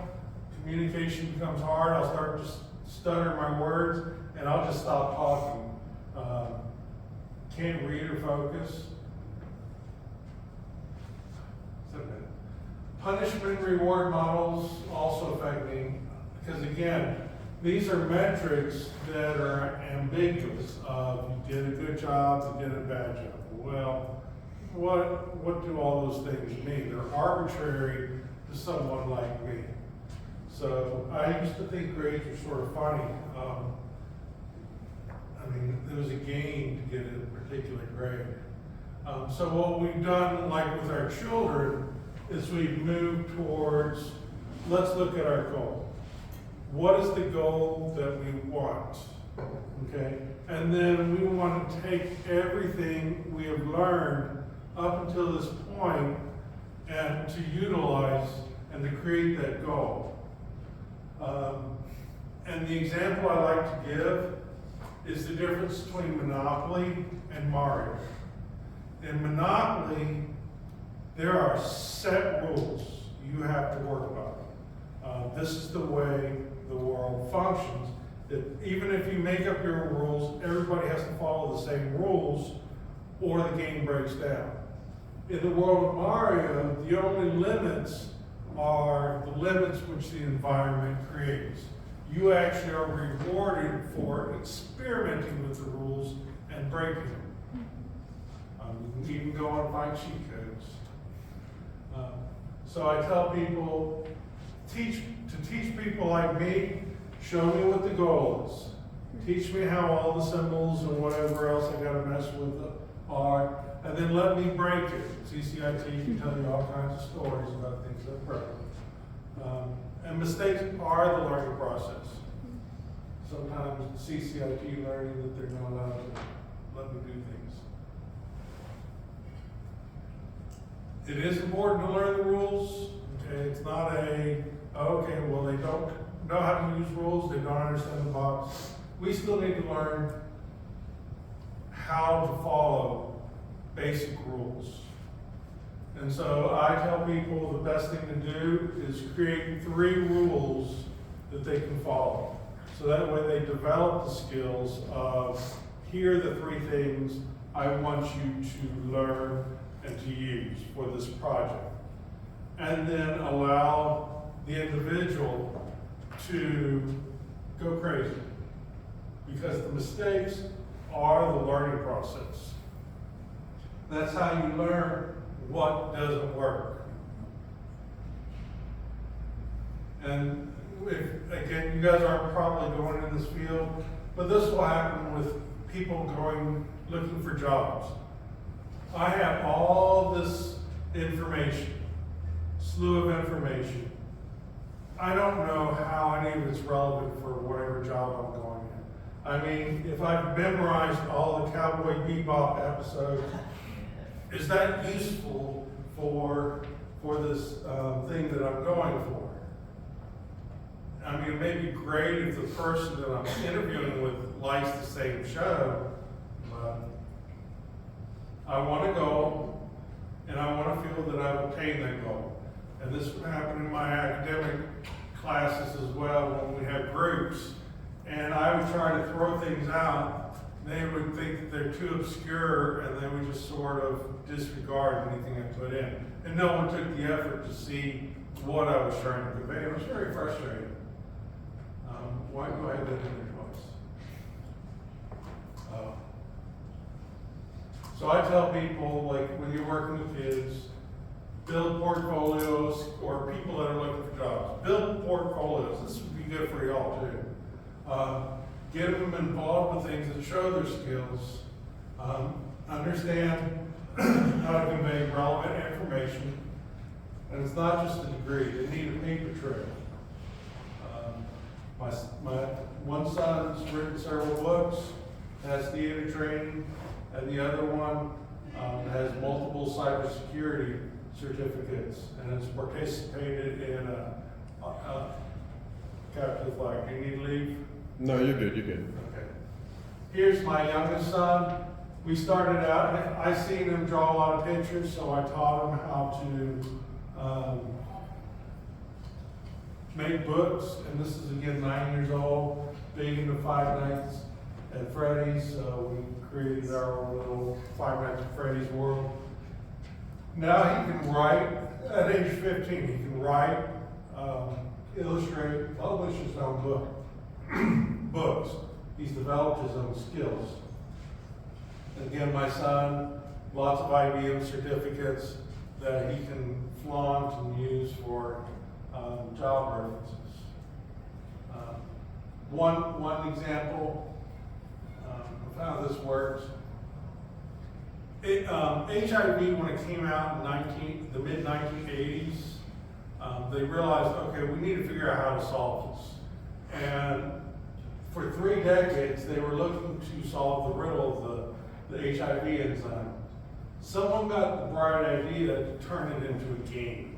Communication becomes hard. I'll start to stutter my words and I'll just stop talking. Can't read or focus. Punishment and reward models also affect me because again, These are metrics that are ambiguous. You did a good job, you did a bad job. Well, what do all those things mean? They're arbitrary to someone like me. So I used to think grades were sort of funny. I mean, there was a game to get a particular grade. So what we've done, like with our children, is we've moved towards, let's look at our goal. What is the goal that we want? Okay? And then we want to take everything we have learned up until this point and to utilize and to create that goal. And the example I like to give is the difference between Monopoly and Mario. In Monopoly, there are set rules you have to work by. This is the way the world functions. That even if you make up your rules, everybody has to follow the same rules or the game breaks down. In the world of Mario, the only limits are the limits which the environment creates. You actually are rewarded for experimenting with the rules and breaking them. You can even go and find cheat codes. So I tell people, teach people like me, show me what the goal is. Teach me how all the symbols and whatever else I gotta mess with are, and then let me break it. CCIT can tell you all kinds of stories about things that break. And mistakes are the learning process. Sometimes CCIT learning that they're not allowed to let me do things. It is important to learn the rules. Okay, it's not okay, well, they don't know how to use rules, they don't understand the box. We still need to learn how to follow basic rules. And so I tell people the best thing to do is create 3 rules that they can follow. So that way they develop the skills of, here are the 3 things I want you to learn and to use for this project. And then allow the individual to go crazy. Because the mistakes are the learning process. That's how you learn what doesn't work. And again, you guys aren't probably going in this field, but this will happen with people looking for jobs. I have all this information, slew of information. I don't know how any of it's relevant for whatever job I'm going in. I mean, if I've memorized all the Cowboy Bebop episodes, is that useful for this thing that I'm going for? I mean, it may be great if the person that I'm interviewing with likes the same show, but I want to go, and I want to feel that I've obtained that goal. And this would happen in my academic classes as well when we have groups. And I would try to throw things out. They would think that they're too obscure, and they would just sort of disregard anything I put in. And no one took the effort to see what I was trying to convey. It was very frustrating. Why do I have that in there twice? So I tell people, like, when you're working with kids, build portfolios, or people that are looking for jobs. Build portfolios. This would be good for y'all too. Get them involved with things that show their skills. Understand how to convey relevant information. And it's not just a degree. They need a paper trail. My one son's written several books, has theater training, and the other one has multiple cybersecurity certificates and has participated in a capture the flag. Do you need to leave? No, you're good, you're good. Okay. Here's my youngest son. We started out, I seen him draw a lot of pictures, so I taught him how to make books, and this is again 9 years old, big into Five Nights at Freddy's. We created our own little Five Nights at Freddy's world. Now he can write, at age 15, he can write, illustrate, publish his own book. books. He's developed his own skills. Again, my son, lots of IBM certificates that he can flaunt and use for job references. One example of how this works. HIV, when it came out in the mid-1980s, they realized, okay, we need to figure out how to solve this. And for 3 decades, they were looking to solve the riddle of the HIV enzyme. Someone got the bright idea to turn it into a game.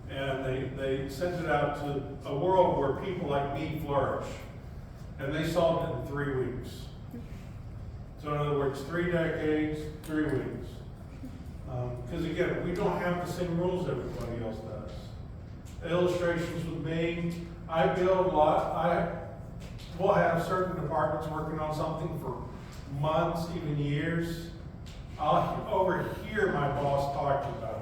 And they sent it out to a world where people like me flourish. And they solved it in 3 weeks. So in other words, 3 decades, 3 weeks. Because again, we don't have the same rules everybody else does. Illustrations with me, I build a lot. We'll have certain departments working on something for months, even years. I'll overhear my boss talking about it.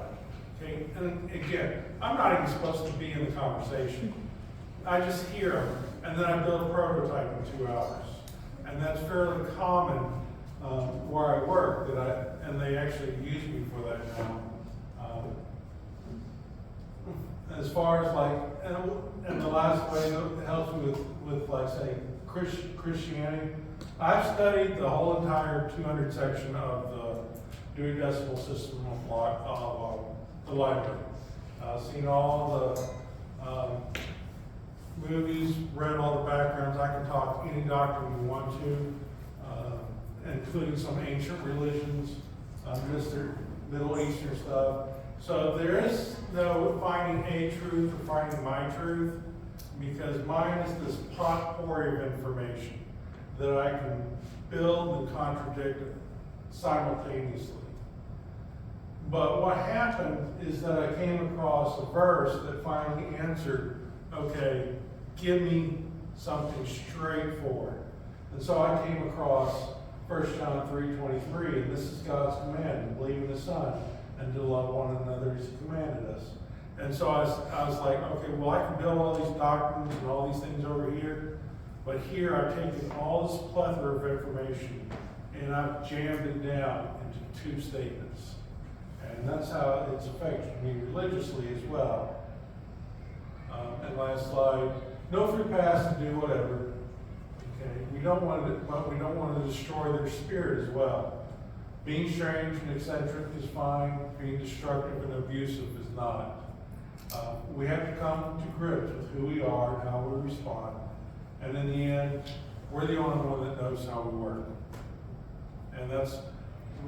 Okay, and again, I'm not even supposed to be in the conversation. I just hear them, and then I build a prototype in 2 hours. And that's fairly common where I work, and they actually use me for that now. As far as like, and the last way it helps me with like say Christianity, I've studied the whole entire 200 section of the Dewey Decimal System of the library. Seen all the movies, read all the backgrounds. I can talk any doctrine you want to, including some ancient religions, Middle Eastern stuff. So there is no finding a truth or finding my truth, because mine is this potpourri of information that I can build and contradict simultaneously. But what happened is that I came across a verse that finally answered, okay, give me something straightforward. And so I came across 1 John 3:23, and this is God's command, to believe in the Son, and to love one another as He commanded us. And so I was like, okay, well, I can build all these doctrines and all these things over here, but here I've taken all this plethora of information, and I've jammed it down into 2 statements. And that's how it's affected me religiously as well. And last slide, no free pass to do whatever. Okay, we don't want to destroy their spirit as well. Being strange and eccentric is fine. Being destructive and abusive is not. We have to come to grips with who we are and how we respond. And in the end, we're the only one that knows how we work. And that's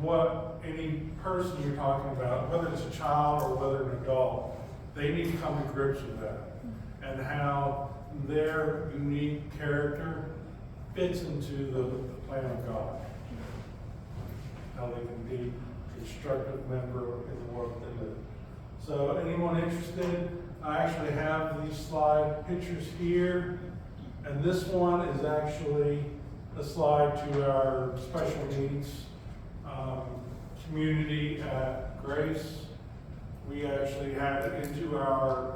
what any person you're talking about, whether it's a child or whether an adult, they need to come to grips with that. And how their unique character fits into the plan of God. How they can be a constructive member in the world they live. So anyone interested, I actually have these slide pictures here. And this one is actually a slide to our special needs community at Grace. We actually had it into our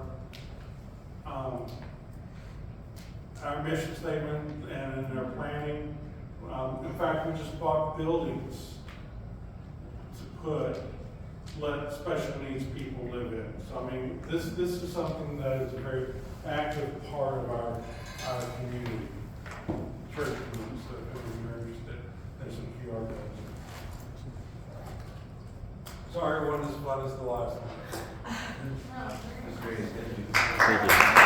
mission statement and in our planning. In fact, we just bought buildings to let special needs people live in. So I mean, this is something that is a very active part of our community, church groups, so if you're interested, there's some QR codes. Sorry, one as fun as the last one. That's great. Thank you. Thank you.